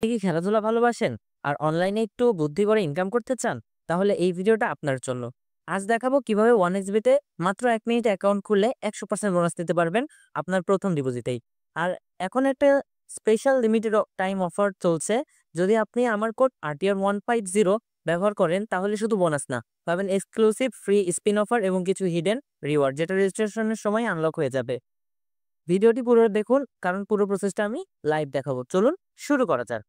আপনি কি খেলাধুলা ভালোবাসেন আর অনলাইনে একটু বুদ্ধি করে ইনকাম করতে চান? তাহলে এই ভিডিওটা আপনার জন্য। আজ দেখাবো কিভাবে 1xBet মাত্র 1 মিনিট অ্যাকাউন্ট খুললে 100% বোনাস নিতে পারবেন আপনার প্রথম ডিপোজিটেই। আর এখন একটা স্পেশাল লিমিটেড টাইম অফার চলছে। যদি আপনি আমার কোড RTR150 ব্যবহার করেন তাহলে শুধু বোনাস না, পাবেন এক্সক্লুসিভ ফ্রি স্পিন অফার এবং কিছু হিডেন রিওয়ার্ড যেটা রেজিস্ট্রেশনের সময় আনলক হয়ে যাবে। ভিডিওটি পুরো দেখুন কারণ পুরো প্রসেসটা আমি লাইভ দেখাবো। চলুন শুরু করা যাক।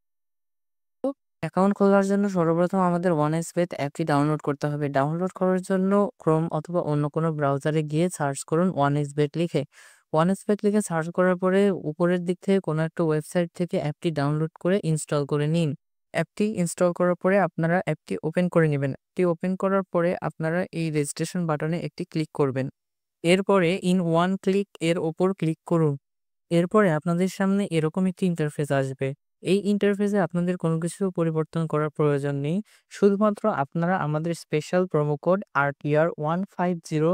অ্যাকাউন্ট খোলার জন্য সর্বপ্রথম আমাদের 1xBet অ্যাপটি ডাউনলোড করতে হবে। ডাউনলোড করার জন্য ক্রোম অথবা অন্য কোনো ব্রাউজারে গিয়ে সার্চ করুন 1xBet লিখে। 1xBet লিখে সার্চ করার পরে উপরের দিক থেকে কোনো একটা ওয়েবসাইট থেকে অ্যাপটি ডাউনলোড করে ইনস্টল করে নিন। অ্যাপটি ইনস্টল করার পরে আপনারা অ্যাপটি ওপেন করে নেবেন। অ্যাপটি ওপেন করার পরে আপনারা এই রেজিস্ট্রেশন বাটনে একটি ক্লিক করবেন। এরপরে ইন ওয়ান ক্লিক এর ওপর ক্লিক করুন। এরপরে আপনাদের সামনে এরকম একটি ইন্টারফেস আসবে। এই ইন্টারফেসে আপনাদের কোনো কিছু পরিবর্তন করার প্রয়োজন নেই। শুধুমাত্র আপনারা আমাদের special promo code RTR150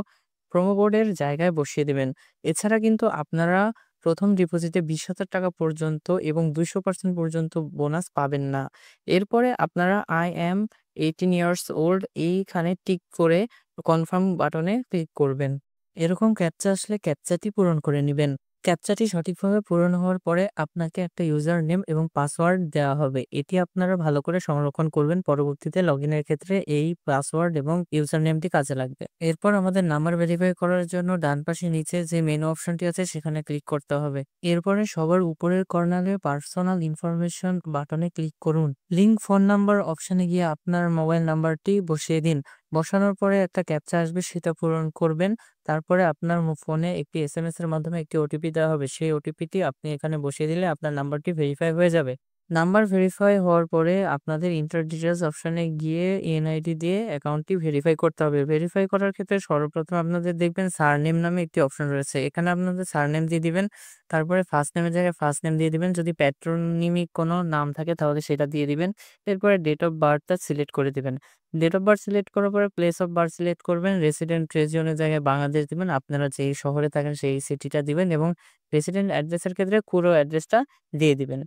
promo কোডের জায়গায় বসিয়ে দেবেন। এছাড়া কিন্তু আপনারা প্রথম ডিপোজিটে ৳২০,০০০ পর্যন্ত এবং 200% পর্যন্ত বোনাস পাবেন না। এরপরে আপনারা I am 18 ইয়ার্স ওল্ড এইখানে টিক করে কনফার্ম বাটনে ক্লিক করবেন। এরকম ক্যাপচা আসলে ক্যাপচাটি পূরণ করে নিবেন। ক্যাপচাটি সঠিকভাবে পূরণ হওয়ার পরে আপনাকে একটা ইউজার নেম এবং পাসওয়ার্ড দেওয়া হবে। এটি আপনারা ভালো করে সংরক্ষণ করবেন। পরবর্তীতে লগইনের ক্ষেত্রে এই পাসওয়ার্ড এবং ইউজার নেমটি কাজে লাগবে। এরপর আমাদের নাম্বার ভেরিফাই করার জন্য ডান পাশে নিচে যে মেনু অপশনটি আছে সেখানে ক্লিক করতে হবে। এরপরে সবার উপরের কর্নারে পার্সোনাল ইনফরমেশন বাটনে ক্লিক করুন। লিঙ্ক ফোন নাম্বার অপশনে গিয়ে আপনার মোবাইল নাম্বারটি বসিয়ে দিন। বসানোর পরে একটা ক্যাপচা আসবে, সেটা পূরণ করবেন। তারপরে আপনার ফোনে একটি এসএমএস এর মাধ্যমে একটি ওটিপি দেওয়া হবে। সেই ওটিপিটি আপনি এখানে বসিয়ে দিলে আপনার নাম্বারটি ভেরিফাই হয়ে যাবে। নাম্বার ভেরিফাই হওয়ার পরে আপনাদের ইন্টার ডিটেইলস অপশনে গিয়ে এনআইডি দিয়ে অ্যাকাউন্টটি ভেরিফাই করতে হবে। ভেরিফাই করার ক্ষেত্রে সর্বপ্রথম আপনাদের দেখবেন সারনেম নামে একটি অপশন রয়েছে। এখানে আপনাদের সারনেম দিয়ে দিবেন। তারপরে ফার্স্ট নেমের জায়গায় ফার্স্ট নেম দিয়ে দিবেন। যদি প্যাট্রোনিমিক কোনো নাম থাকে তাহলে সেটা দিয়ে দিবেন। এরপরে ডেট অফ বার্থটা সিলেক্ট করে দিবেন। ডেট অফ বার্থ সিলেক্ট করার পরে প্লেস অফ বার্থ সিলেক্ট করবেন। রেসিডেন্ট রিজিয়নের জায়গায় বাংলাদেশ দিবেন। আপনারা যেই শহরে থাকেন সেই সিটিটা দিবেন এবং রেসিডেন্ট অ্যাড্রেসের ক্ষেত্রে পুরো অ্যাড্রেসটা দিয়ে দিবেন।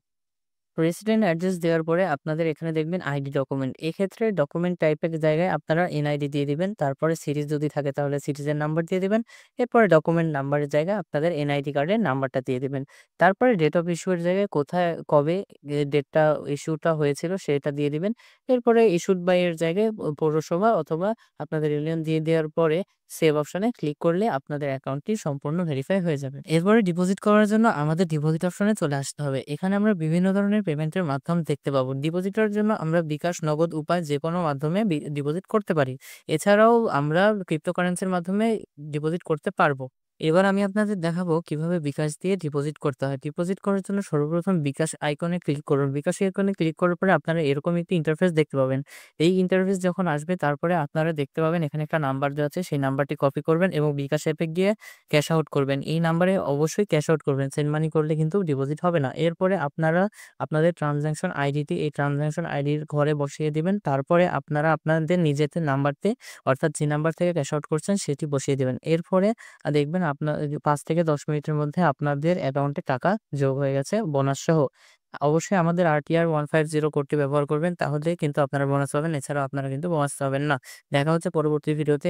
রেসিডেন্ট অ্যাড্রেস দেওয়ার পরে আপনাদের এখানে দেখবেন আইডি ডকুমেন্ট। এক্ষেত্রে ডকুমেন্ট টাইপের জায়গায় আপনারা এনআইডি দিয়ে দিবেন। তারপরে সিরিজ যদি থাকে তাহলে সিরিজের নাম্বার দিয়ে দিবেন। এরপরে ডকুমেন্ট নাম্বারের জায়গায় আপনাদের এনআইডি কার্ডের নাম্বারটা দিয়ে দিবেন। তারপরে ডেট অফ ইস্যু এর জায়গায় কোথায় কবে ডেটটা ইস্যুটা হয়েছিল সেটা দিয়ে দিবেন। এরপরে ইস্যুড বাই এর জায়গায় পৌরসভা অথবা আপনাদের ইউনিয়ন দিয়ে দেওয়ার পরে সেভ অপশনে ক্লিক করলে আপনাদের অ্যাকাউন্টটি সম্পূর্ণ ভেরিফাই হয়ে যাবে। এরপরে ডিপোজিট করার জন্য আমাদের ডিপোজিট অপশনে চলে আসতে হবে। এখানে আমরা বিভিন্ন ধরনের পেমেন্টের মাধ্যম দেখতে পাবো। ডিপোজিটের জন্য আমরা বিকাশ, নগদ উপায় যেকোনো মাধ্যমে ডিপোজিট করতে পারি। এছাড়াও আমরা ক্রিপ্টোকারেন্সির মাধ্যমে ডিপোজিট করতে পারবো। এবার আমি আপনাদের দেখাবো কিভাবে বিকাশ দিয়ে ডিপোজিট করতে হয়। ডিপোজিট করার জন্য সর্বপ্রথম বিকাশ আইকনে ক্লিক করুন। বিকাশ আইকনে ক্লিক করার পরে আপনারা এরকম একটি ইন্টারফেস দেখতে পাবেন। এই ইন্টারফেস যখন আসবে তারপরে আপনারা দেখতে পাবেন এখানে একটা নাম্বার দেওয়া আছে। সেই নাম্বারটি কপি করবেন এবং বিকাশ অ্যাপে গিয়ে ক্যাশ আউট করবেন। এই নাম্বারে অবশ্যই ক্যাশ আউট করবেন। সেন্ড মানি করলে কিন্তু ডিপোজিট হবে না। এরপরে আপনারা আপনাদের ট্রান্সেকশন আইডিটি এই ট্রান্সেকশন আইডির ঘরে বসিয়ে দিবেন। তারপরে আপনারা আপনাদের নিজেদের নাম্বারতে অর্থাৎ যে নাম্বার থেকে ক্যাশ আউট করছেন সেটি বসিয়ে দিবেন। এরপরে দেখবেন আপনার ৫ থেকে ১০ মিনিটের মধ্যে আপনাদের অ্যাকাউন্টে টাকা যোগ হয়ে গেছে বোনাস সহ। অবশ্যই আমাদের RTR150 কোডটি ব্যবহার করবেন, তাহলেই কিন্তু আপনারা বোনাস পাবেন। এছাড়াও আপনারা কিন্তু বোনাস পাবেন না। দেখা হচ্ছে পরবর্তী ভিডিওতে।